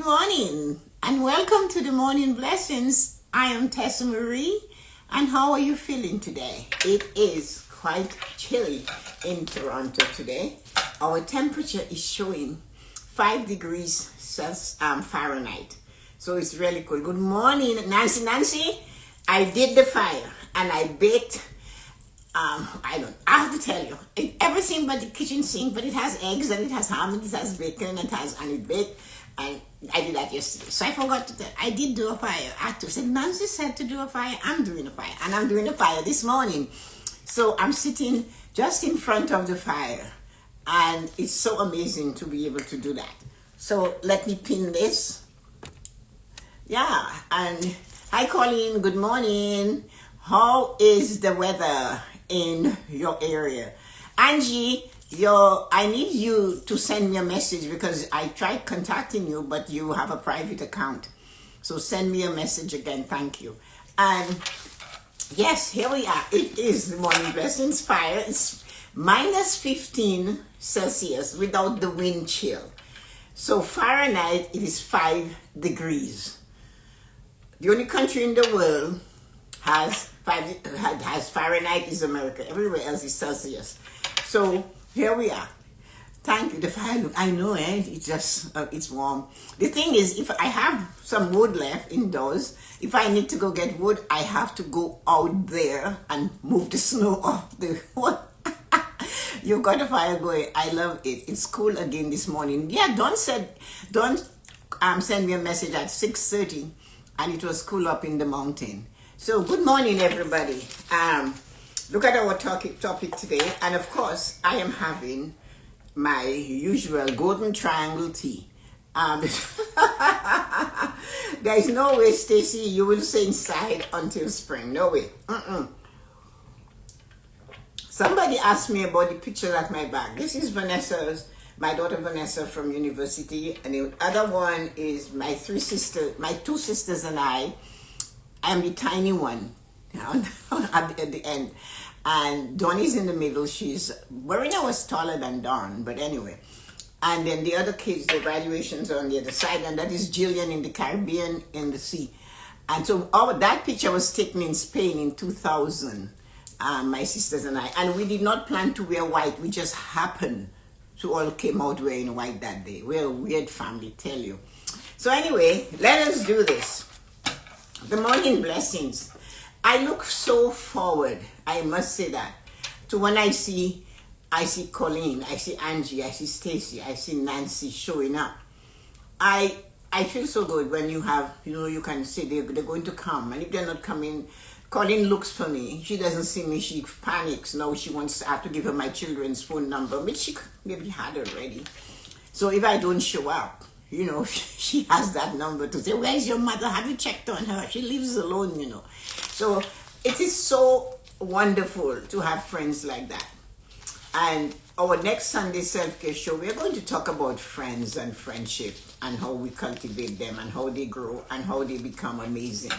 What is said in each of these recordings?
Morning and welcome to the morning blessings. I am Tessa-Marie, and how are you feeling today? It is quite chilly in Toronto today. Our temperature is showing 5 degrees Celsius, Fahrenheit, so it's really cool. Good morning, Nancy. I did the fire and I baked. I have to tell you, everything but the kitchen sink, but it has eggs and it has ham and it has bacon and it baked. And I did that yesterday. So I forgot to tell. I did do a fire. I said, Nancy said to do a fire. I'm doing a fire. And I'm doing a fire this morning. So I'm sitting just in front of the fire. And it's so amazing to be able to do that. So let me pin this. Yeah. And hi, Colleen. Good morning. How is the weather in your area? Angie, I need you to send me a message because I tried contacting you, but you have a private account. So send me a message again. Thank you. And yes, here we are. It is the morning blessings fire. It's minus 15 Celsius without the wind chill. So Fahrenheit, it is 5 degrees. The only country in the world has Fahrenheit is America. Everywhere else is Celsius. So here we are. Thank you. The fire, I know, it's just, it's warm. The thing is, if I have some wood left indoors, if I need to go get wood, I have to go out there and move the snow off the wood. You've got a fire going. I love it. It's cool again this morning. Yeah, don't send me a message at 6:30, and it was cool up in the mountain. So good morning, everybody. Look at our topic today, and of course, I am having my usual golden triangle tea. There is no way, Stacy, you will stay inside until spring. No way. Somebody asked me about the picture at my back. This is my daughter Vanessa from university, and the other one is my two sisters and I. I'm the tiny one at the end. And Donnie's in the middle. Marina was taller than Dawn, but anyway. And then the other kids, the graduations are on the other side, and that is Jillian in the Caribbean in the sea. And so that picture was taken in Spain in 2000, my sisters and I. And we did not plan to wear white. We just happened to all came out wearing white that day. We're a weird family, tell you. So anyway, let us do this. The morning blessings. I look so forward, I must say that, to when I see Colleen, I see Angie, I see Stacy, I see Nancy showing up. I feel so good when you have, you can say they're going to come. And if they're not coming, Colleen looks for me. She doesn't see me, she panics. Now she wants to have to give her my children's phone number, which she maybe had already. So if I don't show up, she has that number to say, where's your mother? Have you checked on her? She lives alone, So it is so wonderful to have friends like that. And our next Sunday self-care show, we're going to talk about friends and friendship and how we cultivate them and how they grow and how they become amazing.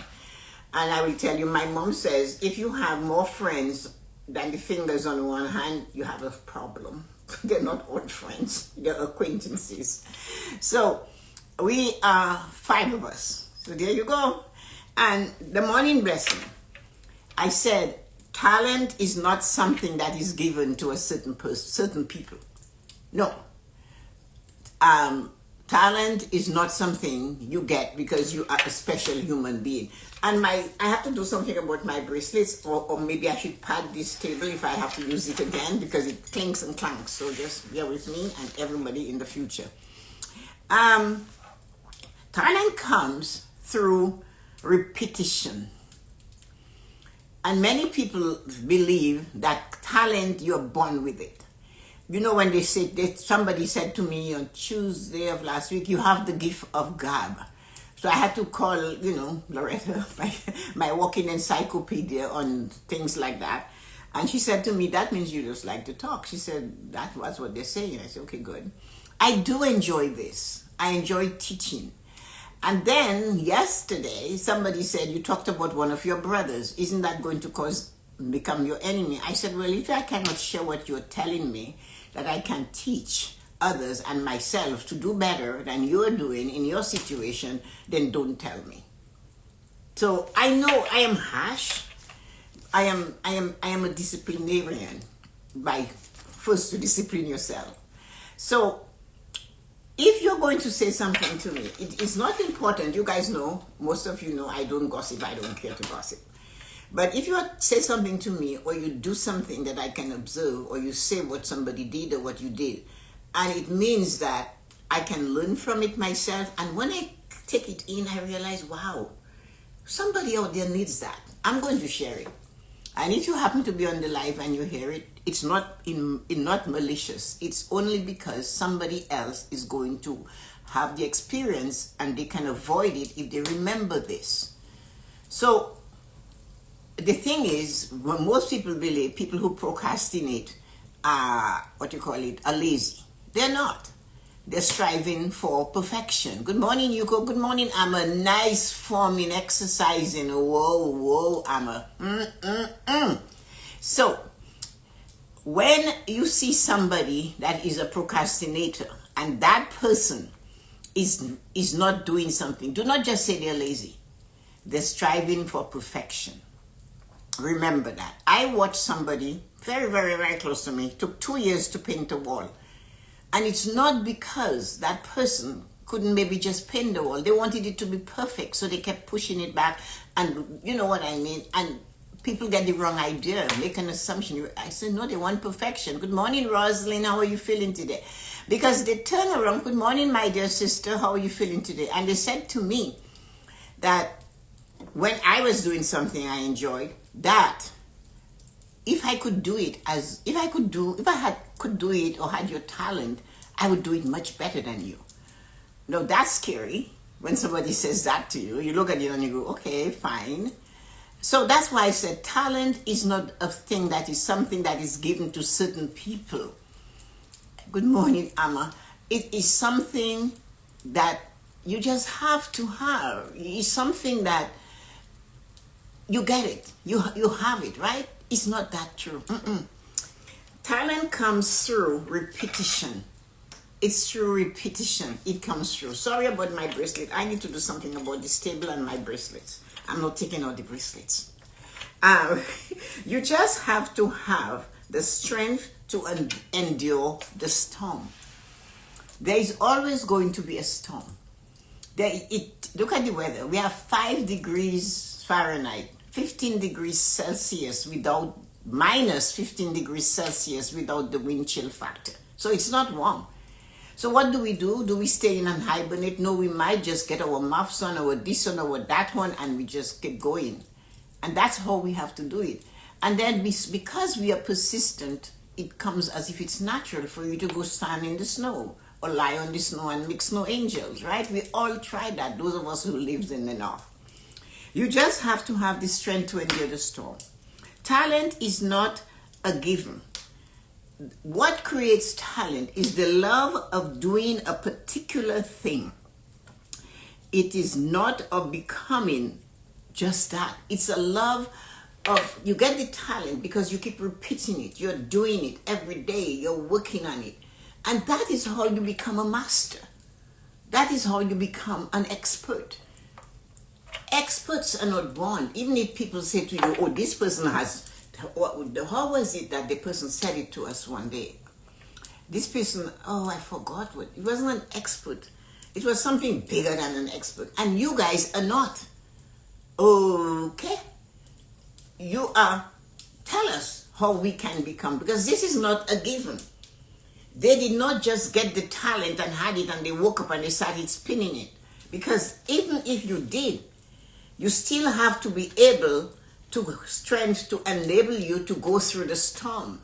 And I will tell you, my mom says, if you have more friends than the fingers on one hand, you have a problem. They're not old friends, they're acquaintances. So we are 5 of us. So there you go. And the morning blessing, I said, talent is not something that is given to a certain people. No. Talent is not something you get because you are a special human being. And I have to do something about my bracelets, or maybe I should pad this table if I have to use it again because it clinks and clanks. So just bear with me and everybody in the future. Talent comes through repetition. And many people believe that talent, you're born with it. When somebody said to me on Tuesday of last week, you have the gift of gab. So I had to call, Loretta, my walking encyclopedia on things like that. And she said to me, that means you just like to talk. She said, that was what they're saying. I said, okay, good. I do enjoy this. I enjoy teaching. And then yesterday, somebody said, you talked about one of your brothers. Isn't that going to become your enemy? I said, well, if I cannot share what you're telling me, that I can teach others and myself to do better than you're doing in your situation, then don't tell me. So I know I am harsh. I am a disciplinarian by first to discipline yourself. So if you're going to say something to me, it is not important. You guys know, most of you know, I don't gossip. I don't care to gossip. But if you say something to me, or you do something that I can observe, or you say what somebody did or what you did, and it means that I can learn from it myself, and when I take it in, I realize, wow, somebody out there needs that. I'm going to share it. And if you happen to be on the live and you hear it, it's not not malicious. It's only because somebody else is going to have the experience and they can avoid it if they remember this. So the thing is, when most people believe people who procrastinate are, are lazy. They're not. They're striving for perfection. Good morning, Yuko. Good morning, Amma. Nice forming, exercising. Whoa, Amma. So, when you see somebody that is a procrastinator and that person is not doing something, do not just say they're lazy. They're striving for perfection. Remember that. I watched somebody very, very, very close to me. It took 2 years to paint a wall. And it's not because that person couldn't maybe just paint the wall. They wanted it to be perfect, so they kept pushing it back. And you know what I mean? And people get the wrong idea, make an assumption. I said, no, they want perfection. Good morning, Rosalind. How are you feeling today? Because they turn around, good morning, my dear sister. How are you feeling today? And they said to me that when I was doing something I enjoyed, that if I could do it could do it or had your talent, I would do it much better than you. Now that's scary when somebody says that to you. You look at it and you go, okay, fine. So that's why I said talent is not a thing that is something that is given to certain people. Good morning, Amma. It is something that you just have to have. It's something that you get it. You have it, right? It's not that true. Talent comes through repetition. It's through repetition. It comes through. Sorry about my bracelet. I need to do something about this table and my bracelets. I'm not taking out the bracelets. You just have to have the strength to endure the storm. There is always going to be a storm. Look at the weather. We have 5 degrees Fahrenheit. 15 degrees Celsius without minus 15 degrees Celsius without the wind chill factor. So it's not warm. So what do? Do we stay in and hibernate? No, we might just get our muffs on, our this on, our that one, and we just keep going. And that's how we have to do it. And then because we are persistent, it comes as if it's natural for you to go stand in the snow or lie on the snow and make snow angels, right? We all try that, those of us who live in the north. You just have to have the strength to endure the storm. Talent is not a given. What creates talent is the love of doing a particular thing. It is not of becoming just that. It's a love of, you get the talent because you keep repeating it. You're doing it every day. You're working on it. And that is how you become a master. That is how you become an expert. Experts are not born. Even if people say to you, oh, this person has, how was it that the person said it to us one day? This person, oh, I forgot what, it wasn't an expert. It was something bigger than an expert. And you guys are not. Okay? You are, tell us how we can become, because this is not a given. They did not just get the talent and had it and they woke up and they started spinning it. Because even if you did, you still have to be able to strength to enable you to go through the storm.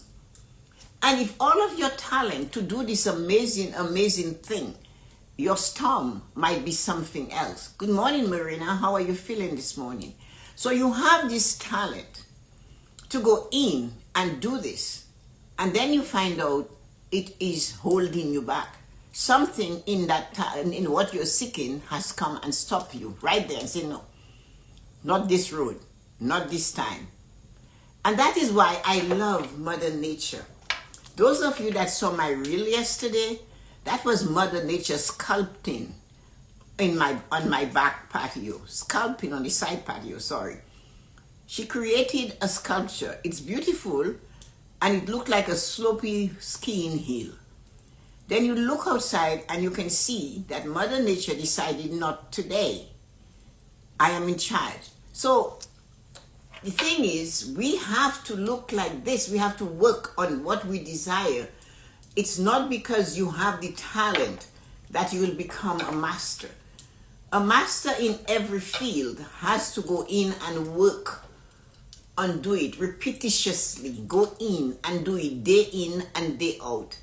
And if all of your talent to do this amazing, amazing thing, your storm might be something else. Good morning, Marina. How are you feeling this morning? So you have this talent to go in and do this. And then you find out it is holding you back. Something in that in what you're seeking has come and stopped you right there and say, no, not this road, not this time. And that is why I love Mother Nature. Those of you that saw my reel yesterday, That was Mother Nature sculpting on my back patio, sculpting on the side patio, sorry. She created a sculpture. It's beautiful, and it looked like a slopey skiing hill. Then you look outside and you can see that Mother Nature decided not today. I am in charge. So the thing is, we have to look like this. We have to work on what we desire. It's not because you have the talent that you will become a master. A master in every field has to go in and work and do it repetitiously. Go in and do it day in and day out.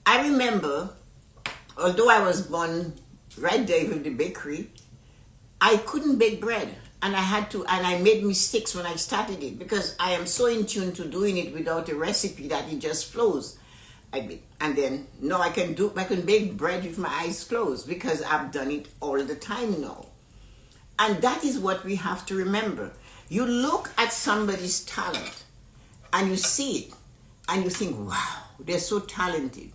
I remember, although I was born right there with the bakery, I couldn't bake bread. And I made mistakes when I started it because I am so in tune to doing it without a recipe that it just flows. And then, no, I can bake bread with my eyes closed because I've done it all the time now. And that is what we have to remember. You look at somebody's talent and you see it and you think, wow, they're so talented.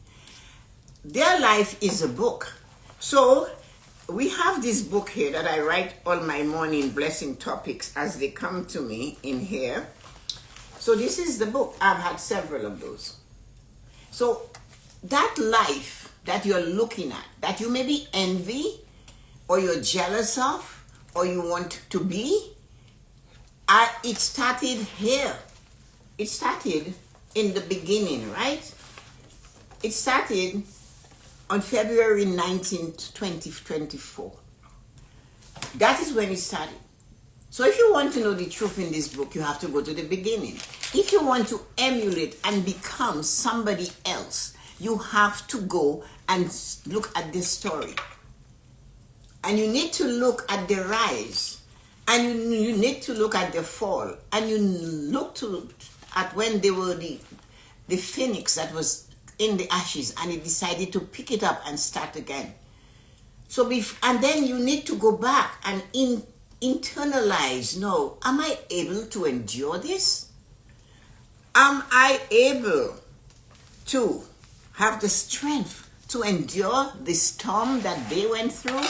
Their life is a book. So we have this book here that I write all my morning blessing topics as they come to me in here. So this is the book. I've had several of those. So that life that you're looking at, that you maybe envy or you're jealous of or you want to be, it started here. It started in the beginning, right? It started on February 19th, 2024. That is when it started. So if you want to know the truth in this book, you have to go to the beginning. If you want to emulate and become somebody else, you have to go and look at this story. And you need to look at the rise. And you need to look at the fall. And you look at when they were the phoenix that was in the ashes and it decided to pick it up and start again. And then you need to go back and internalize, no, am I able to endure this? Am I able to have the strength to endure the storm that they went through?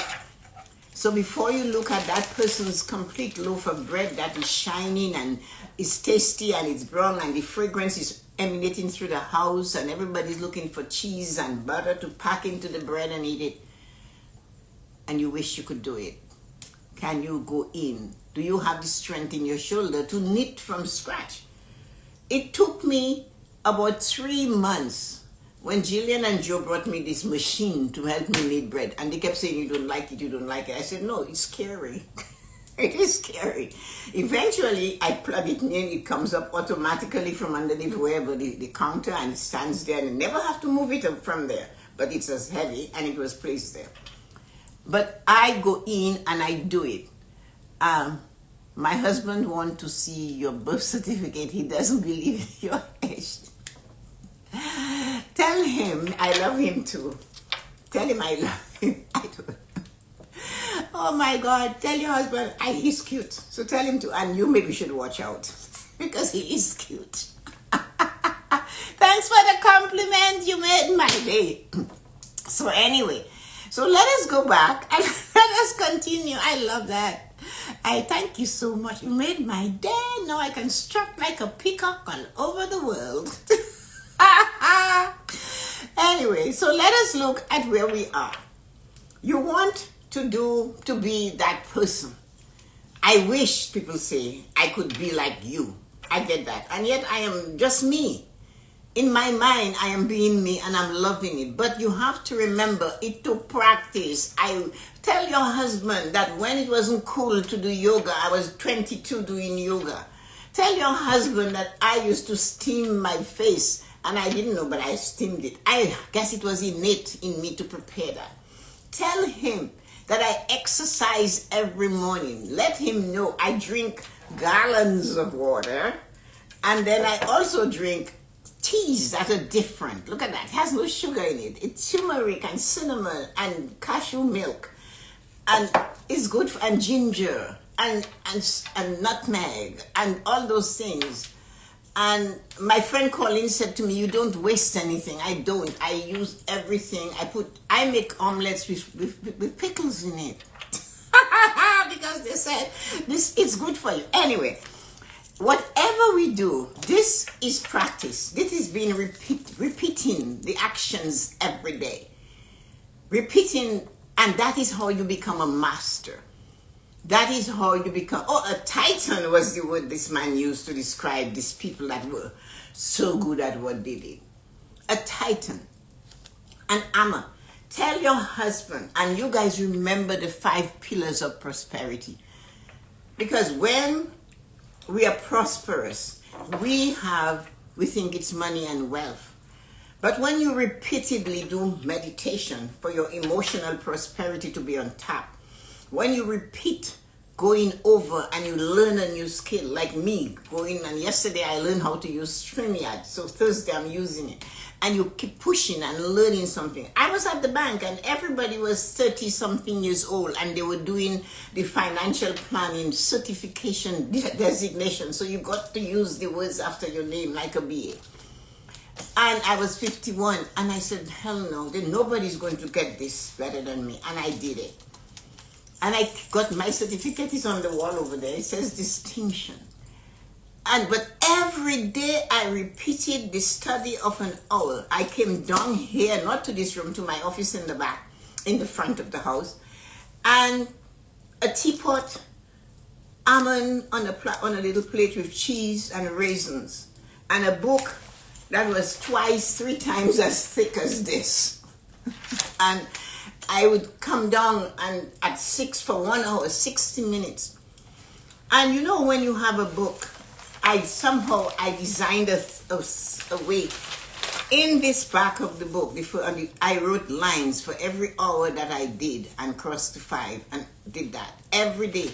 So before you look at that person's complete loaf of bread that is shining and is tasty and it's brown and the fragrance is emanating through the house and everybody's looking for cheese and butter to pack into the bread and eat it, and you wish you could do it, can you go in? Do you have the strength in your shoulder to knit from scratch? It took me about 3 months when Jillian and Joe brought me this machine to help me knead bread, and they kept saying, you don't like it, you don't like it. I said, no, it's scary. It is scary. Eventually, I plug it in, it comes up automatically from underneath wherever the counter, and it stands there, and I never have to move it up from there. But it's as heavy, and it was placed there. But I go in and I do it. My husband wants to see your birth certificate. He doesn't believe your age. Tell him I love him too. Tell him I love him. I do. Oh my God, tell your husband he's cute. So tell him to, and you maybe should watch out because he is cute. Thanks for the compliment. You made my day. So anyway, so let us go back and let us continue. I love that. I thank you so much. You made my day. Now I can strut like a peacock all over the world. Anyway, so let us look at where we are. You want to be that person. I wish, people say, I could be like you. I get that. And yet I am just me. In my mind, I am being me and I'm loving it. But you have to remember, it took practice. I tell your husband that when it wasn't cool to do yoga, I was 22 doing yoga. Tell your husband that I used to steam my face. And I didn't know, but I steamed it. I guess it was innate in me to prepare that. Tell him that I exercise every morning. Let him know I drink gallons of water. And then I also drink teas that are different. Look at that. It has no sugar in it. It's turmeric and cinnamon and cashew milk. And it's good for, and ginger and nutmeg and all those things. And my friend Colin said to me, you don't waste anything. I don't. I use everything. I make omelets with pickles in it. Because they said, it's good for you. Anyway, whatever we do, this is practice. This is being repeating the actions every day. Repeating, and that is how you become a master. That is how you become, a titan was the word this man used to describe these people that were so good at what they did. A titan, an hammer. Tell your husband, and you guys remember the 5 pillars of prosperity. Because when we are prosperous, we think it's money and wealth. But when you repeatedly do meditation for your emotional prosperity to be on top, when you repeat going over and you learn a new skill, like me and yesterday I learned how to use StreamYard, so Thursday I'm using it, and you keep pushing and learning something. I was at the bank and everybody was 30 something years old and they were doing the financial planning certification designation, so you got to use the words after your name like a BA. And I was 51 and I said, hell no, then nobody's going to get this better than me, and I did it. And I got my certificate, is on the wall over there. It says distinction. But every day I repeated the study of an hour. I came down here, not to this room, to my office in the back, in the front of the house, and a teapot, almond on a little plate with cheese and raisins, and a book that was 3 times as thick as this. And I would come down and at 6 for 1 hour, 60 minutes. And you know, when you have a book, I designed a way. In this back of the book, I wrote lines for every hour that I did and crossed to 5 and did that every day.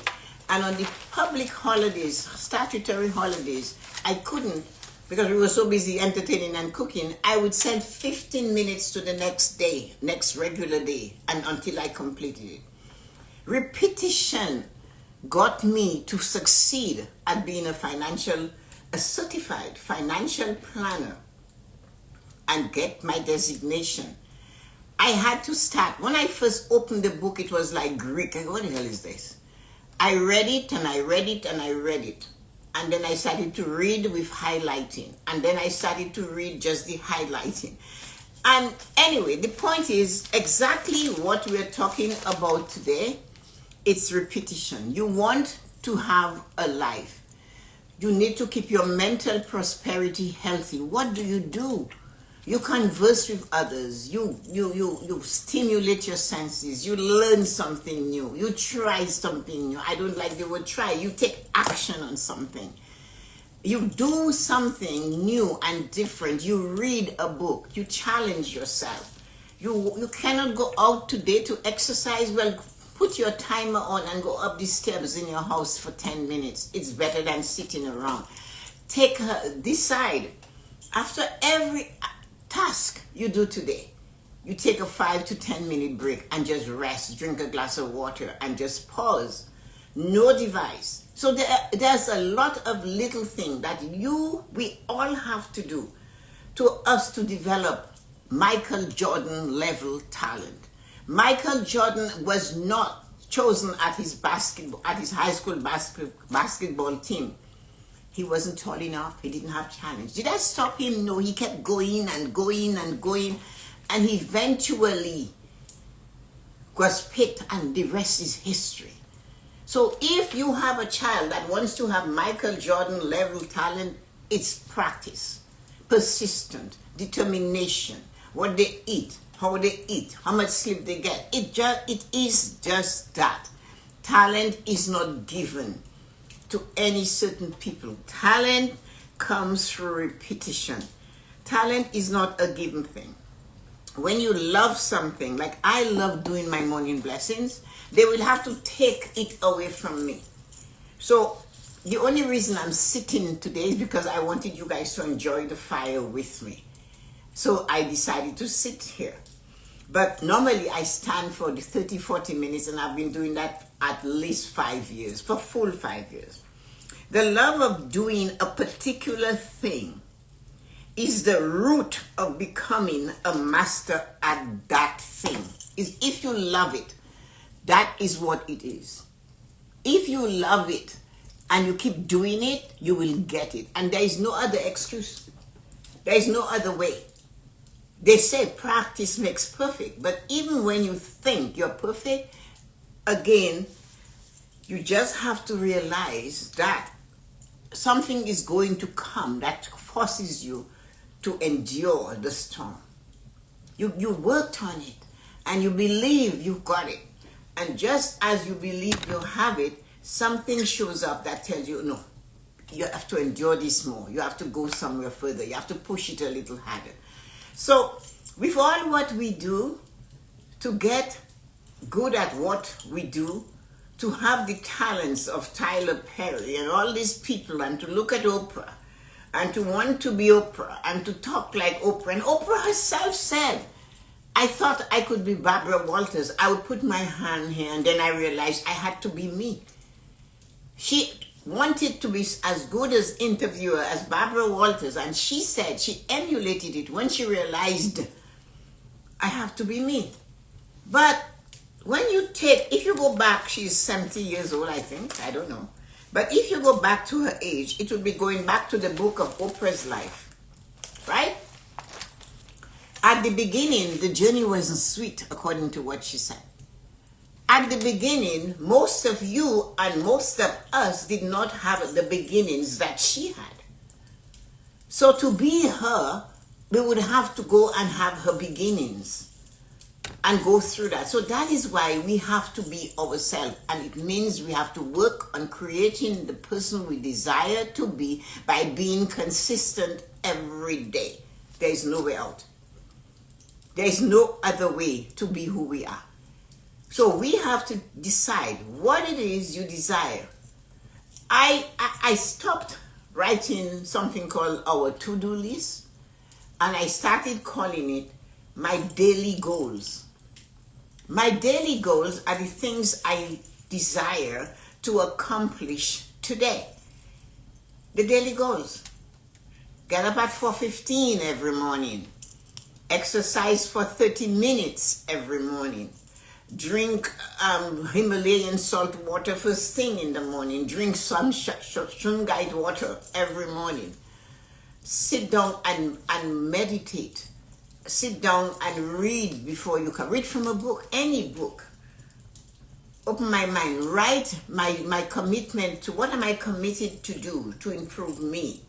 And on the public holidays, statutory holidays, I couldn't, because we were so busy entertaining and cooking. I would send 15 minutes to the next regular day, and until I completed it. Repetition got me to succeed at being a certified financial planner and get my designation. I had to start. When I first opened the book, it was like Greek. What the hell is this? I read it and I read it and I read it. And then I started to read with highlighting. And then I started to read just the highlighting. And anyway, the point is exactly what we're talking about today. It's repetition. You want to have a life. You need to keep your mental prosperity healthy. What do? You converse with others. You stimulate your senses. You learn something new. You try something new. I don't like the word try. You take action on something. You do something new and different. You read a book. You challenge yourself. You cannot go out today to exercise. Well, put your timer on and go up the steps in your house for 10 minutes. It's better than sitting around. Decide after every task you do today, you take a 5 to 10 minute break and just rest, drink a glass of water and just pause. No device. So there's a lot of little things that we all have to do to us to develop Michael Jordan level talent. Michael Jordan was not chosen at his high school basketball team. He wasn't tall enough. He didn't have challenge. Did I stop him? No, he kept going and going and going. And he eventually was picked, and the rest is history. So if you have a child that wants to have Michael Jordan level talent, it's practice, persistent, determination, what they eat, how they eat, how much sleep they get. It is just that. Talent is not given to any certain people. Talent comes through repetition. Talent is not a given thing. When you love something, like I love doing my morning blessings, they will have to take it away from me. So the only reason I'm sitting today is because I wanted you guys to enjoy the fire with me. So I decided to sit here. But normally I stand for the 30-40 minutes, and I've been doing that at least 5 years, for full 5 years. The love of doing a particular thing is the root of becoming a master at that thing. Is if you love it, that is what it is. If you love it and you keep doing it, you will get it. And there is no other excuse. There is no other way. They say practice makes perfect, but even when you think you're perfect, again, you just have to realize that something is going to come that forces you to endure the storm. You worked on it and you believe you got it. And just as you believe you have it, something shows up that tells you, no, you have to endure this more. You have to go somewhere further. You have to push it a little harder. So with all what we do to get good at what we do, to have the talents of Tyler Perry and all these people, and to look at Oprah and to want to be Oprah and to talk like Oprah. And Oprah herself said, I thought I could be Barbara Walters. I would put my hand here, and then I realized I had to be me. She wanted to be as good as interviewer as Barbara Walters, and she said she emulated it when she realized I have to be me. But when you take, if you go back, she's 70 years old, I think, I don't know. But if you go back to her age, it would be going back to the book of Oprah's life, right? At the beginning, the journey wasn't sweet, according to what she said. At the beginning, most of you and most of us did not have the beginnings that she had. So to be her, we would have to go and have her beginnings and go through that. So that is why we have to be ourselves. And it means we have to work on creating the person we desire to be by being consistent every day. There is no way out. There is no other way to be who we are. So we have to decide what it is you desire. I stopped writing something called our to-do list, and I started calling it my daily goals. My daily goals are the things I desire to accomplish today. The daily goals. Get up at 4:15 every morning. Exercise for 30 minutes every morning. Drink Himalayan salt water first thing in the morning. Drink some Shungite water every morning. Sit down and meditate. Sit down and read before you come. Read from a book, any book. Open my mind. Write my commitment to what am I committed to do to improve me.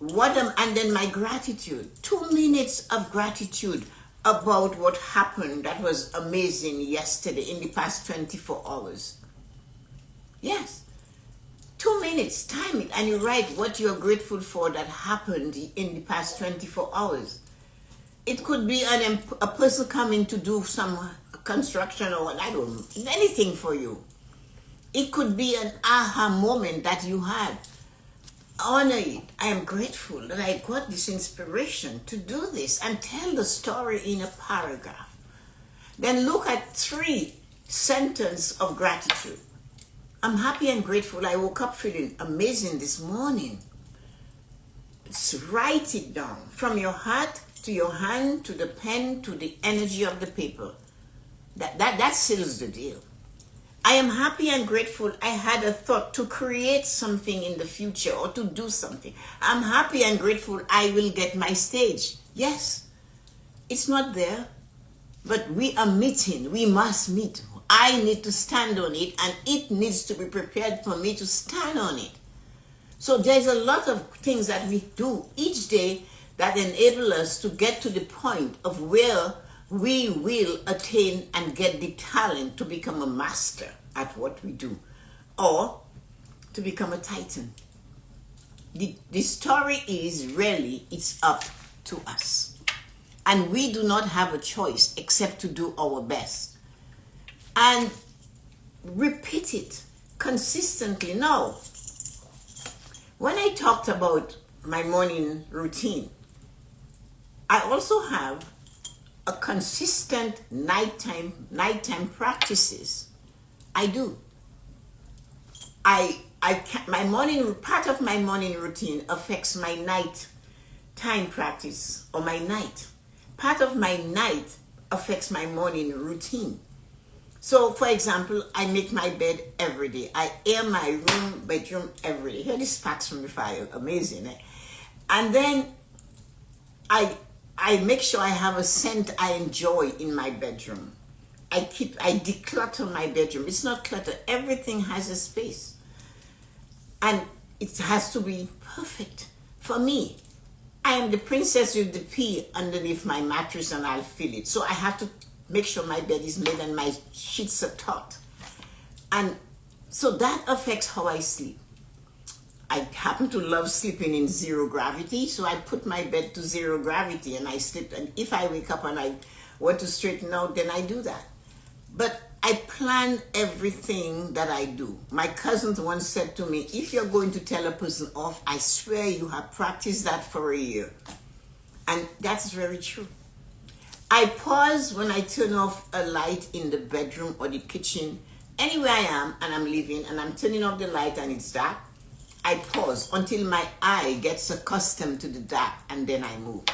And then my gratitude. 2 minutes of gratitude about what happened that was amazing yesterday in the past 24 hours. Yes. 2 minutes, time it, and you write what you're grateful for that happened in the past 24 hours. It could be a person coming to do some construction or I don't know, anything for you. It could be an aha moment that you had. Honor it. I am grateful that I got this inspiration to do this, and tell the story in a paragraph. Then look at 3 sentences of gratitude. I'm happy and grateful. I woke up feeling amazing this morning. Write it down from your heart to your hand to the pen to the energy of the paper. That seals the deal. I am happy and grateful I had a thought to create something in the future or to do something. I'm happy and grateful I will get my stage. Yes, it's not there, but we are meeting. We must meet. I need to stand on it, and it needs to be prepared for me to stand on it. So there's a lot of things that we do each day that enable us to get to the point of where we will attain and get the talent to become a master at what we do, or to become a titan. The story is really, it's up to us. And we do not have a choice except to do our best. And repeat it consistently. Now, when I talked about my morning routine, I also have a consistent nighttime practices. I do. I part of my morning routine affects my night time practice or my night. Part of my night affects my morning routine. So, for example, I make my bed every day. I air my bedroom every day. Here, this sparks from the fire, amazing, eh? And then I make sure I have a scent I enjoy in my bedroom. I declutter my bedroom. It's not clutter. Everything has a space. And it has to be perfect. For me, I am the princess with the P underneath my mattress and I'll feel it. So I have to make sure my bed is made and my sheets are taut. And so that affects how I sleep. I happen to love sleeping in zero gravity, so I put my bed to zero gravity and I sleep. And if I wake up and I want to straighten out, then I do that. But I plan everything that I do. My cousins once said to me, if you're going to tell a person off, I swear you have practiced that for a year. And that's very true. I pause when I turn off a light in the bedroom or the kitchen. Anywhere I am and I'm leaving and I'm turning off the light and it's dark, I pause until my eye gets accustomed to the dark and then I move.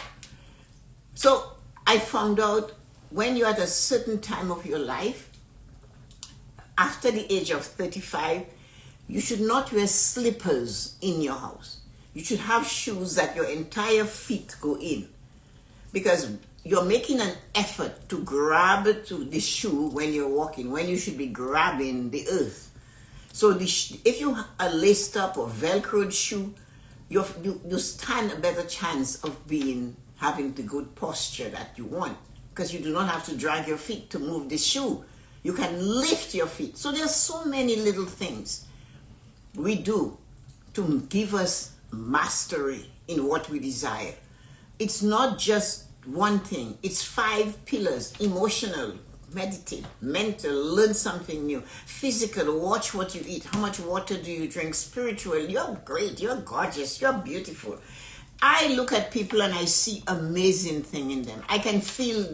So I found out when you're at a certain time of your life, after the age of 35, you should not wear slippers in your house. You should have shoes that your entire feet go in, because you're making an effort to grab to the shoe when you're walking, when you should be grabbing the earth. So if you are laced up or velcroed shoe, you stand a better chance of having the good posture that you want, because you do not have to drag your feet to move the shoe. You can lift your feet. So there's so many little things we do to give us mastery in what we desire. It's not just one thing. It's 5 pillars: emotional, meditate, mental, learn something new, physical, watch what you eat, how much water do you drink, spiritual, you're great, you're gorgeous, you're beautiful. I look at people and I see amazing thing in them. I can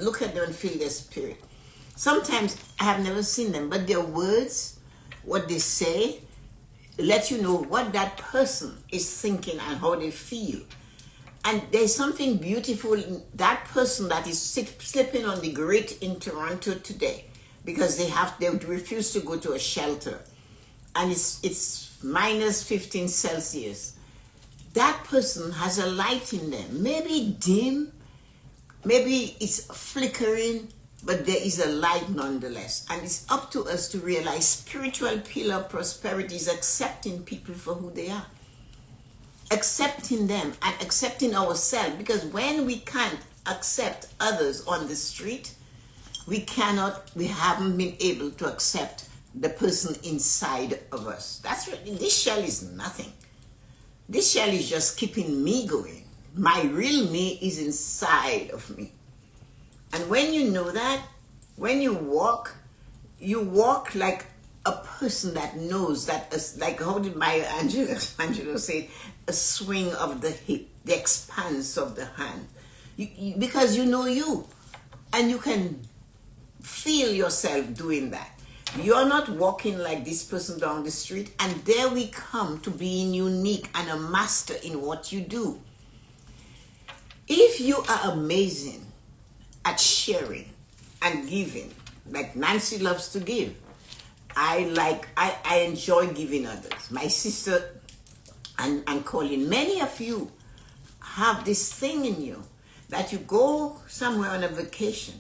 look at them and feel their spirit. Sometimes I have never seen them, but their words, what they say, let you know what that person is thinking and how they feel. And there's something beautiful in that person that is sleeping on the grid in Toronto today, because they refuse to go to a shelter, and it's minus 15 Celsius. That person has a light in them, maybe dim, maybe it's flickering, but there is a light nonetheless. And it's up to us to realize spiritual pillar prosperity is accepting people for who they are. Accepting them and accepting ourselves, because when we can't accept others on the street, we haven't been able to accept the person inside of us. This shell is nothing. This shell is just keeping me going. My real me is inside of me. And when you know that, when you walk like a person that knows that, like how did Maya Angelou say, a swing of the hip, the expanse of the hand. Because you know you, and you can feel yourself doing that. You're not walking like this person down the street, and there we come to being unique and a master in what you do. If you are amazing at sharing and giving, like Nancy loves to give, I enjoy giving others. My sister and Colin, many of you have this thing in you that you go somewhere on a vacation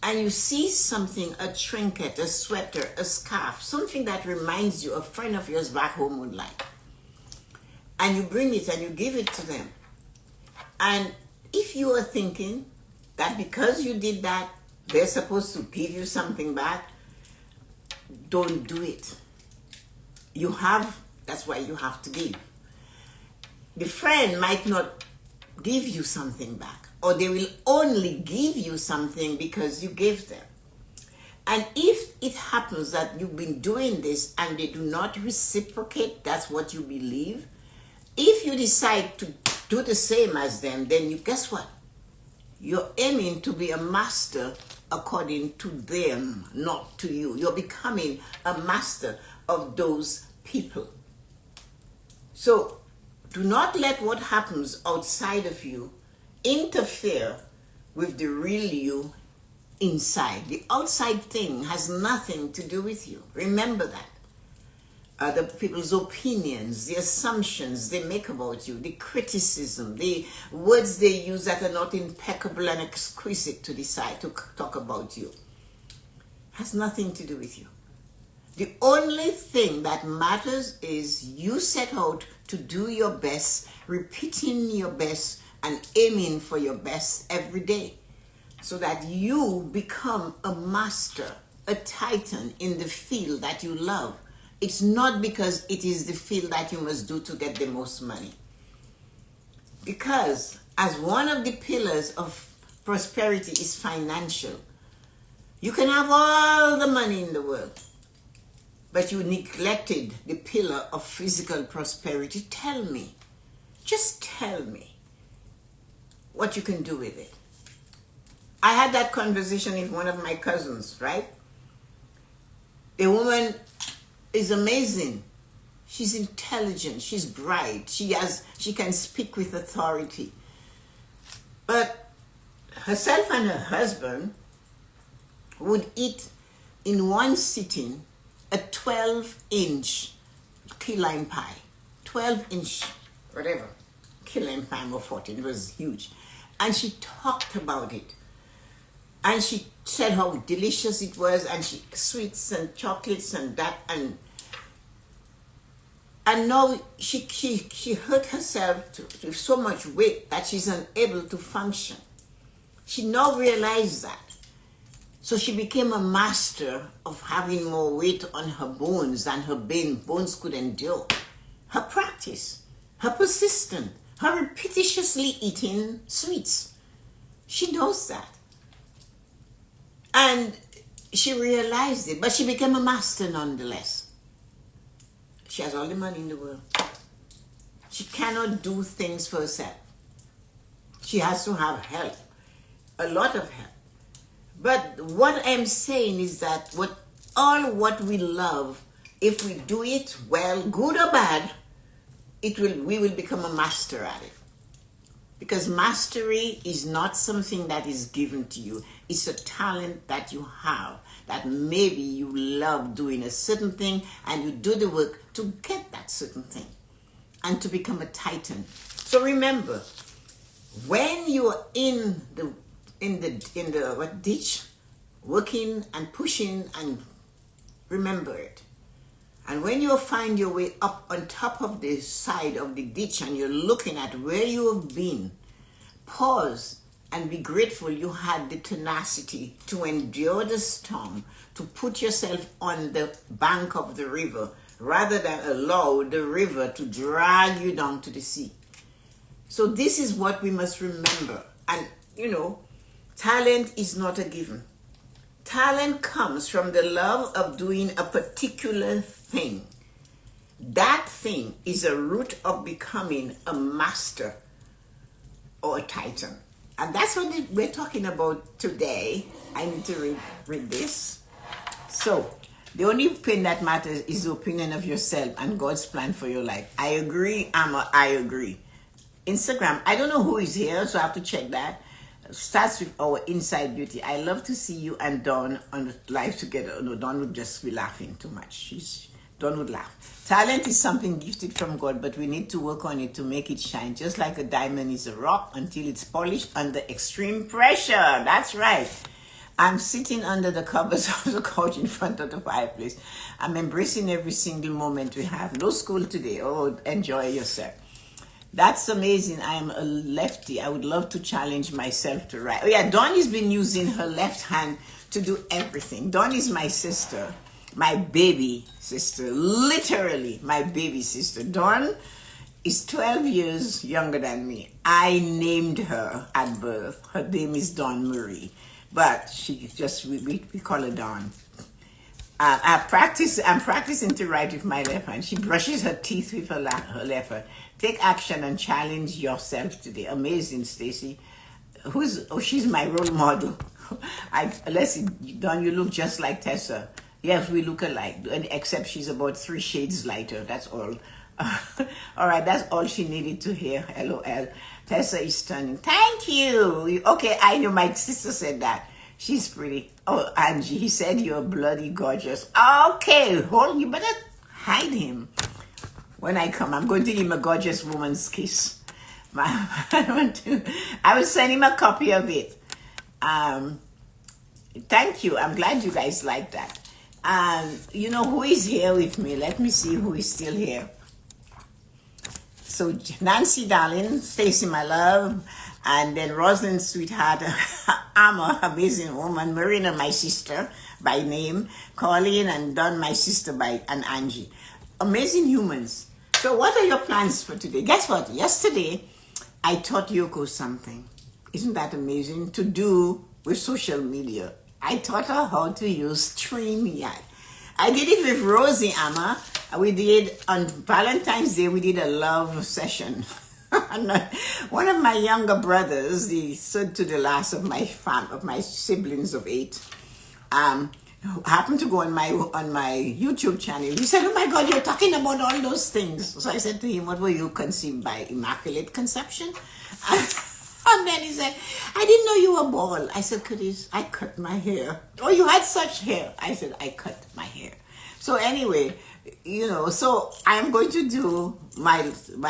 and you see something, a trinket, a sweater, a scarf, something that reminds you a friend of yours back home would like. And you bring it and you give it to them. And if you are thinking that because you did that, they're supposed to give you something back, don't do it. That's why you have to give. The friend might not give you something back, or they will only give you something because you gave them. And if it happens that you've been doing this and they do not reciprocate, that's what you believe. If you decide to do the same as them, then guess what? You're aiming to be a master according to them, not to you. You're becoming a master of those people. So do not let what happens outside of you interfere with the real you inside. The outside thing has nothing to do with you. Remember that. Other people's opinions, the assumptions they make about you, the criticism, the words they use that are not impeccable and exquisite to decide to talk about you, has nothing to do with you. The only thing that matters is you set out to do your best, repeating your best and aiming for your best every day, so that you become a master, a titan in the field that you love. It's not because it is the field that you must do to get the most money. Because as one of the pillars of prosperity is financial, you can have all the money in the world, but you neglected the pillar of physical prosperity. Tell me, just tell me what you can do with it. I had that conversation with one of my cousins, right? The woman is amazing. She's intelligent, she's bright, she can speak with authority. But herself and her husband would eat in one sitting a 12-inch key lime pie. 12-inch, whatever, key lime pie or 14, it was huge. And she talked about it. And she said how delicious it was, and sweets and chocolates and that, and now she hurt herself to so much weight that she's unable to function. She now realized that. So she became a master of having more weight on her bones than her bones could endure. Her practice, her persistence, her repetitiously eating sweets. She knows that. And she realized it, but she became a master nonetheless. She has all the money in the world. She cannot do things for herself. She has to have help, a lot of help. But what I'm saying is that what we love, if we do it well, good or bad, we will become a master at it. Because mastery is not something that is given to you. It's a talent that you have, that maybe you love doing a certain thing and you do the work to get that certain thing and to become a titan. So remember, when you're in the ditch, working and pushing, and remember it. And when you find your way up on top of the side of the ditch and you're looking at where you have been, pause and be grateful you had the tenacity to endure the storm, to put yourself on the bank of the river rather than allow the river to drag you down to the sea. So this is what we must remember. And, talent is not a given. Talent comes from the love of doing a particular thing. That thing is a root of becoming a master or a titan. And that's what we're talking about today. I need to read this. So, the only thing that matters is the opinion of yourself and God's plan for your life. I agree, I agree. Instagram, I don't know who is here, so I have to check that. Starts with our Inside Beauty. I love to see you and Dawn on the live together. No, Dawn would just be laughing too much. Dawn would laugh. Talent is something gifted from God, but we need to work on it to make it shine. Just like a diamond is a rock until it's polished under extreme pressure. That's right. I'm sitting under the covers of the couch in front of the fireplace. I'm embracing every single moment we have. No school today. Oh, enjoy yourself. That's amazing. I am a lefty. I would love to challenge myself to write. Oh yeah, Dawn has been using her left hand to do everything. Dawn is my sister, my baby sister, literally my baby sister. Dawn is 12 years younger than me. I named her at birth. Her name is Dawn Marie, but she just, we call her Dawn. I'm practicing to write with my left hand. She brushes her teeth with her left hand. Take action and challenge yourself today. Amazing, Stacy. She's my role model. Dawn, you look just like Tessa. Yes, we look alike, except she's about 3 shades lighter. That's all. All right, that's all she needed to hear. LOL. Tessa is stunning. Thank you. Okay, I know my sister said that. She's pretty. Oh, Angie, he said you're bloody gorgeous. Okay, hold, you better hide him. When I come, I'm going to give him a gorgeous woman's kiss. I will send him a copy of it. Thank you. I'm glad you guys like that. You know who is here with me? Let me see who is still here. So Nancy, darling, Stacy, my love, and then Rosalind, sweetheart, Amma, amazing woman, Marina, my sister by name, Colleen, and Dawn, my sister and Angie. Amazing humans. So what are your plans for today? Guess what? Yesterday, I taught Yoko something. Isn't that amazing? To do with social media. I taught her how to use StreamYard. I did it with Rosie, Amma. We did, on Valentine's Day, we did a love session. One of my younger brothers, the third to the last of my siblings of 8, happened to go on my YouTube channel. He said, "Oh my God, you're talking about all those things." So I said to him, "What were you conceived by? Immaculate conception?" And then he said, "I didn't know you were bald." I said, "Curtis, I cut my hair." "Oh, you had such hair?" I said, "I cut my hair." So anyway, so I'm going to do my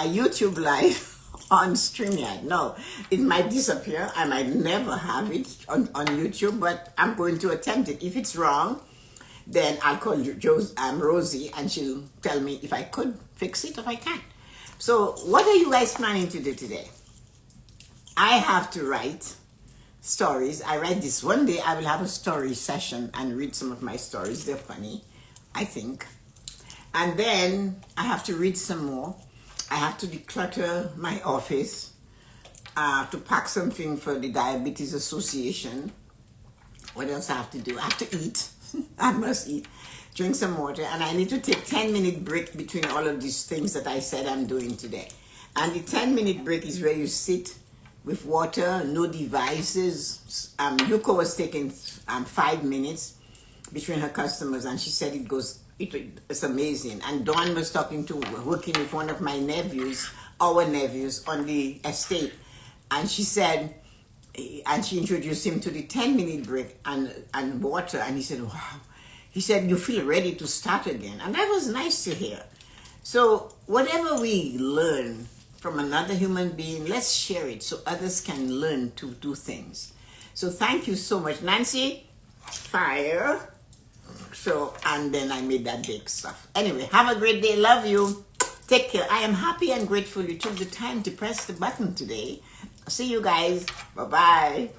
YouTube live on StreamYard. No, it might disappear. I might never have it on YouTube, but I'm going to attempt it. If it's wrong, then I'll call Rosie, and she'll tell me if I could fix it or if I can't. So what are you guys planning to do today? I have to write stories. I write this. One day I will have a story session and read some of my stories. They're funny, I think. And then I have to read some more. I have to declutter my office, to pack something for the Diabetes Association. What else I have to do? I have to eat. I must eat. Drink some water. And I need to take 10-minute break between all of these things that I said I'm doing today. And the 10-minute break is where you sit with water, no devices. Yuko was taking 5 minutes between her customers, and she said it's amazing. And Dawn was working with one of my nephews, our nephews, on the estate. And she said, and she introduced him to the 10-minute break and water. And he said, "Wow." He said, "You feel ready to start again." And that was nice to hear. So whatever we learn from another human being, let's share it so others can learn to do things. So thank you so much, Nancy. Fire. So, and then I made that big stuff. Anyway, have a great day. Love you. Take care. I am happy and grateful you took the time to press the button today. See you guys. Bye-bye.